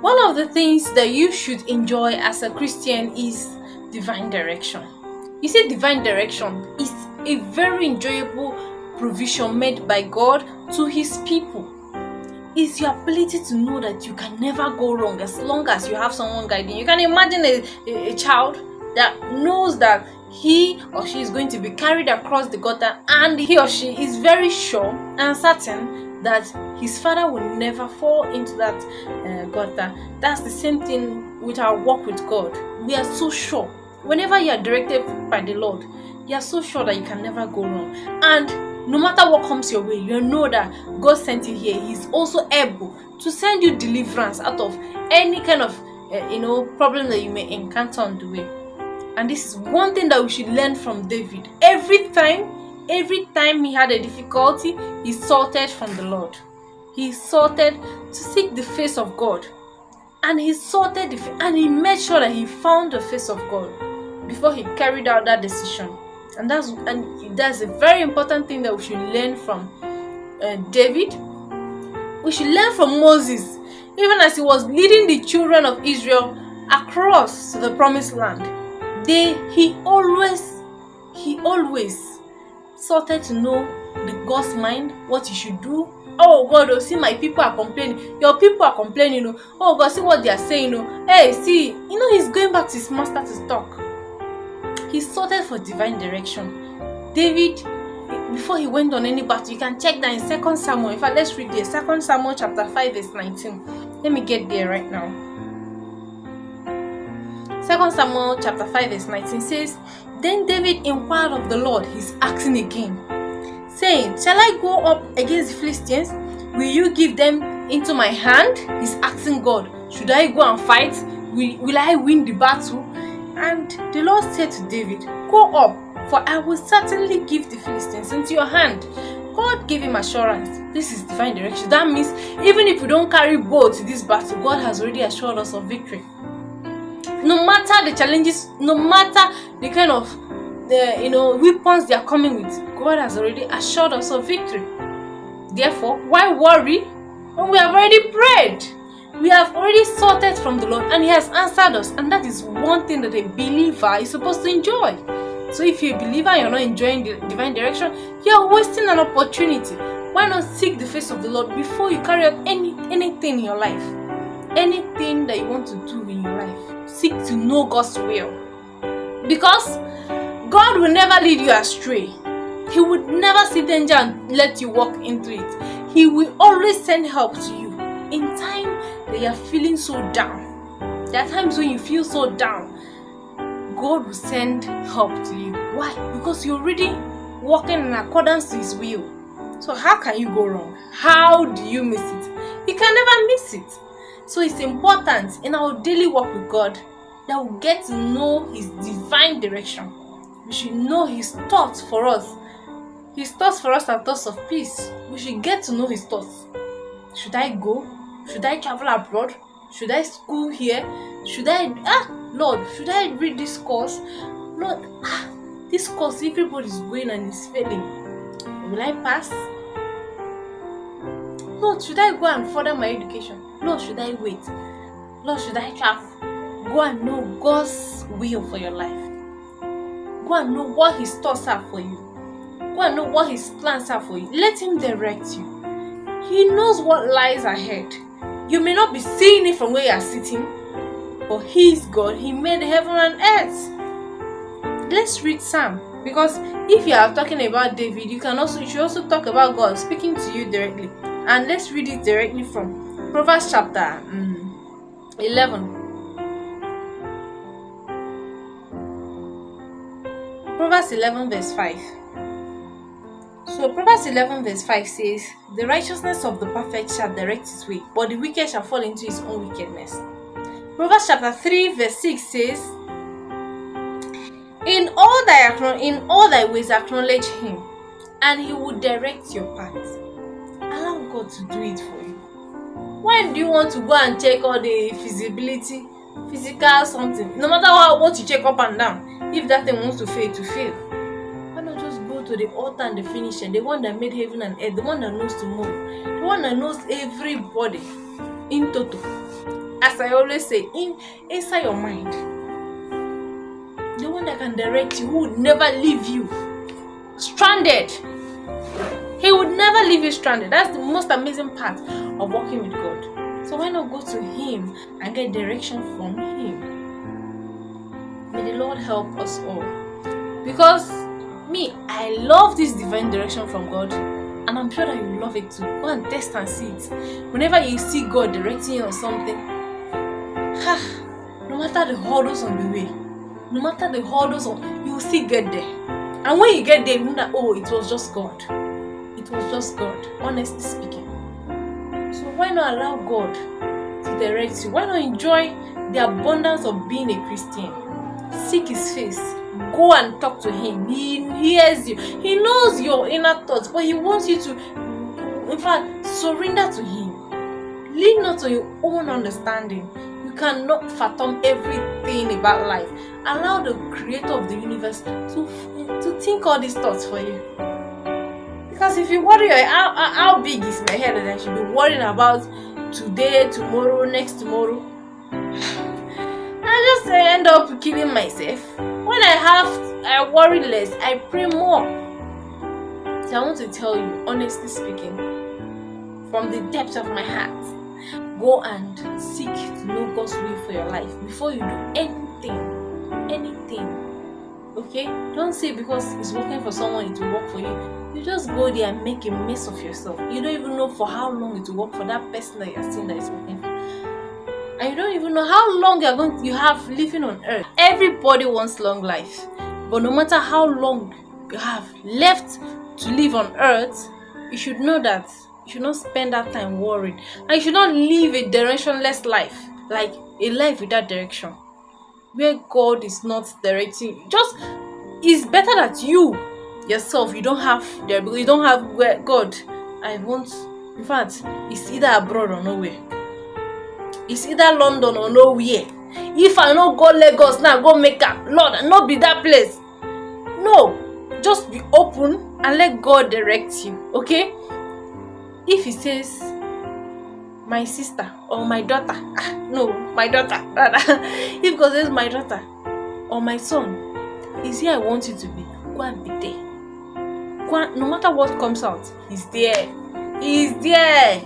One of the things that you should enjoy as a Christian is divine direction. You see, divine direction is a very enjoyable provision made by God to his people. It's your ability to know that you can never go wrong as long as you have someone guiding. You can imagine a child that knows that he or she is going to be carried across the gutter, and he or she is very sure and certain that his father will never fall into that gutter. That's the same thing with our walk with God. We are so sure. Whenever you are directed by the Lord, you are so sure that you can never go wrong. And no matter what comes your way, you know that God sent you here. He's also able to send you deliverance out of any kind of problem that you may encounter on the way. And this is one thing that we should learn from David. Every time he had a difficulty, he sought from the Lord. He sought to seek the face of God. And he sought and he made sure that he found the face of God before he carried out that decision. And that's a very important thing that we should learn from David. We should learn from Moses. Even as he was leading the children of Israel across to the promised land, he always sought to know the God's mind, what he should do. Oh God, see, my people are complaining. Your people are complaining. Oh God, see what they are saying. Hey, see, he's going back to his master to talk. He sought for divine direction. David, before he went on any battle, you can check that in 2 Samuel. In fact, let's read there. 2 Samuel chapter 5 verse 19. Let me get there right now. 2 Samuel chapter 5 verse 19 says, Then David inquired of the Lord. He's asking again, saying, Shall I go up against the Philistines? Will you give them into my hand? He's asking God, should I go and fight? Will I win the battle? And the Lord said to David, Go up, for I will certainly give the Philistines into your hand. God gave him assurance. This is divine direction. That means even if we don't carry bow to this battle, God has already assured us of victory. No matter the challenges, no matter the kind of weapons they are coming with, God has already assured us of victory. Therefore, why worry when we have already prayed? We have already sorted from the Lord and he has answered us, and that is one thing that a believer is supposed to enjoy. So if you're a believer and you're not enjoying the divine direction, you're wasting an opportunity. Why not seek the face of the Lord before you carry out anything in your life? Anything that you want to do in your life, seek to know God's will. Because God will never lead you astray. He would never see danger and let you walk into it. He will always send help to you in time that you are feeling so down. There are times when you feel so down, God will send help to you. Why? Because you're already walking in accordance to his will. So how can you go wrong? How do you miss it? You can never miss it. So it's important in our daily walk with God that we get to know his divine direction. We should know his thoughts for us. His thoughts for us are thoughts of peace. We should get to know his thoughts. Should I go? Should I travel abroad? Should I school here? Should I Lord, should I read this course? Lord, this course everybody's going and is failing. Will I pass? Lord, should I go and further my education? Lord, should I wait? Lord, should I travel? Go and know God's will for your life. Go and know what his thoughts are for you. Go and know what his plans are for you. Let him direct you. He knows what lies ahead. You may not be seeing it from where you are sitting, but he is God. He made heaven and earth. Let's read Psalm, because if you are talking about David, you should also talk about God speaking to you directly. And let's read it directly from Proverbs chapter 11. Proverbs 11 verse 5. So Proverbs 11 verse 5 says, The righteousness of the perfect shall direct his way, but the wicked shall fall into his own wickedness. Proverbs chapter 3 verse 6 says, In all thy ways acknowledge him, and he will direct your path. Allow God to do it for you. Why do you want to go and check all the feasibility, physical something? No matter what you check up and down, if that thing wants to fail, why not just go to the author and the finisher, the one that made heaven and earth, the one that knows tomorrow, the one that knows everybody? in total. As I always say, inside your mind. The one that can direct you, who would never leave you stranded. He would never leave you stranded. That's the most amazing part of walking with God. So why not go to Him and get direction from Him? May the Lord help us all. Because me, I love this divine direction from God, and I'm sure that you love it too. Go and test and see it. Whenever you see God directing you on something, no matter the hurdles on the way, no matter the hurdles, you will still get there. And when you get there, you know that, oh, it was just God. It was just God, honestly speaking. So why not allow God to direct you? Why not enjoy the abundance of being a Christian? Seek His face. Go and talk to Him. He hears you. He knows your inner thoughts, but He wants you to, in fact, surrender to Him. Lean not on your own understanding. You cannot fathom everything about life. Allow the Creator of the universe to think all these thoughts for you. Because if you worry how big is my head, and I should be worrying about today, tomorrow, next tomorrow, I just end up killing myself. When I worry less, I pray more. So I want to tell you, honestly speaking, from the depths of my heart, go and seek to know God's will for your life before you do anything. Okay? Don't say because it's working for someone, it will work for you. You just go there and make a mess of yourself. You don't even know for how long it will work for that person that you're seeing that is working for. And you don't even know how long you have living on earth. Everybody wants long life. But no matter how long you have left to live on earth, you should know that you should not spend that time worried. And you should not live a directionless life. Like a life without direction. Where God is not directing you. Just, it's better that you yourself, you don't have where God, I want, in fact, it's either abroad or nowhere. It's either London or nowhere. If I not go Lagos now, go Mecca, Lord, and not be that place. No, just be open and let God direct you, okay? If He says, my sister or my daughter, my daughter, rather. If God says, my daughter or my son, is here I want you to be, go and be there. Go and, no matter what comes out, He's there. He's there.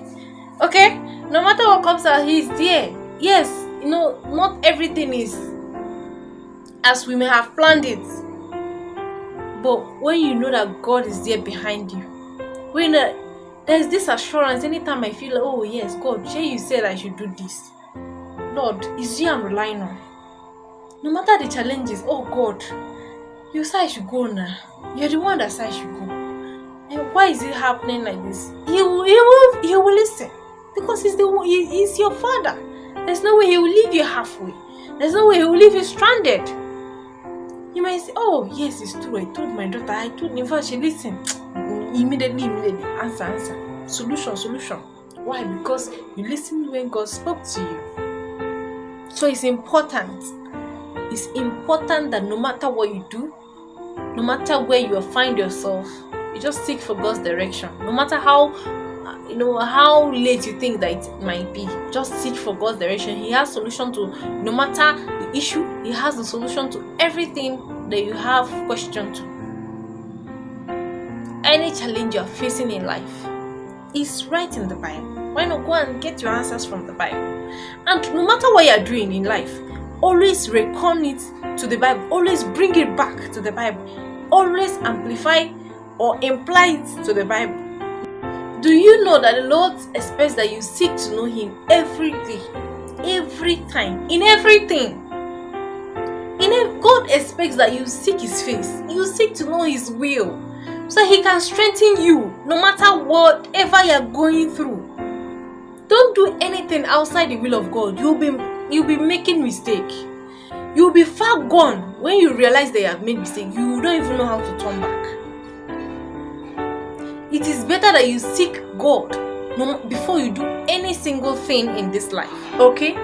Okay? No matter what comes out, He's there. Yes, not everything is as we may have planned it. But when you know that God is there behind you, when there's this assurance, anytime I feel like, oh yes, God, you said I should do this. Lord, it's you I'm relying on. No matter the challenges, oh God, you said I should go now. You're the one that said I should go. And why is it happening like this? He will listen. Because He's your Father. There's no way He will leave you halfway. There's no way He will leave you stranded. You might say, oh yes, it's true. I told my daughter. In fact, she listened. Immediately, answer. Solution. Why? Because you listened when God spoke to you. So it's important. It's important that no matter what you do, no matter where you find yourself, you just seek for God's direction. No matter how late you think that it might be, just seek for God's direction. He has solution to, no matter the issue, He has the solution to everything that you have question to. Any challenge you're facing in life is right in the Bible. Why not go and get your answers from the Bible? And no matter what you're doing in life, always recon it to the Bible. Always bring it back to the Bible. Always amplify or imply it to the Bible. Do you know that the Lord expects that you seek to know Him every day, every time, in everything? God expects that you seek His face. You seek to know His will, so He can strengthen you no matter whatever you're going through. Don't do anything outside the will of God. You'll be making mistake. You'll be far gone when you realize that you have made mistake. You don't even know how to turn back. It is better that you seek God before you do any single thing in this life. Okay?